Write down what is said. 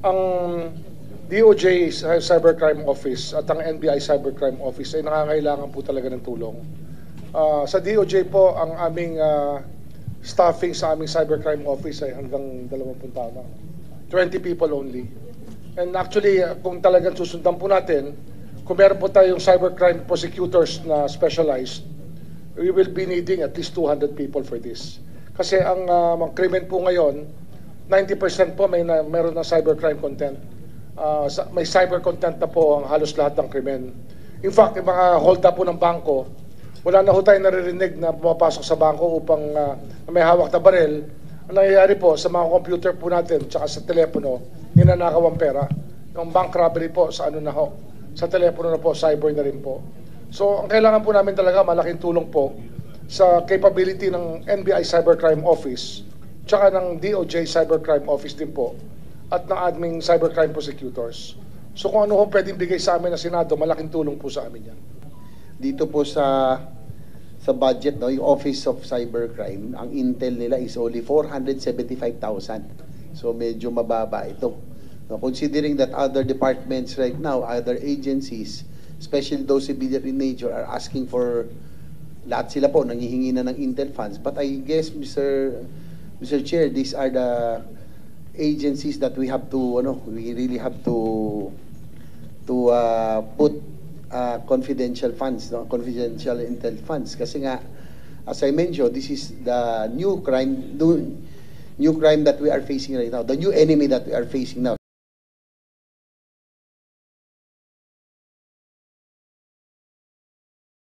Ang DOJ Cybercrime Office at ang NBI Cybercrime Office ay nangangailangan po talaga ng tulong. Sa DOJ po, ang aming staffing sa aming Cybercrime Office ay hanggang 20 tao na. 20 people only. And actually, kung talagang susundan po natin, kung meron po tayong cybercrime prosecutors na specialized, we will be needing at least 200 people for this. Kasi ang mga krimen po ngayon, 90% po meron ng cybercrime content. May cyber content na po ang halos lahat ng krimen. In fact, yung mga hold up po ng bangko, wala na ho tayo naririnig na pumapasok sa bangko upang may hawak na baril. Ang nangyayari po sa mga computer po natin tsaka sa telepono, ninanakaw ang pera. Yung bank robbery po sa ano na ho, sa telepono na po, cyber na rin po. So, ang kailangan po namin talaga, malaking tulong po sa capability ng NBI Cybercrime Office tsaka ng DOJ Cybercrime Office din po at ng aming cybercrime prosecutors. So kung ano ho pwedeng bigay sa amin na Senado, malaking tulong po sa amin yan. Dito po sa budget, no, yung Office of Cybercrime, ang intel nila is only 475,000. So medyo mababa ito. No, considering that other departments right now, other agencies, especially those civilian in nature, are asking for, lahat sila po nanghihingi na ng intel funds. But I guess, Mr. Chair, these are the agencies that we have to, we really have to put confidential funds, no? Confidential intel funds. Kasi nga, as I mentioned, this is the new crime that we are facing right now, the new enemy that we are facing now.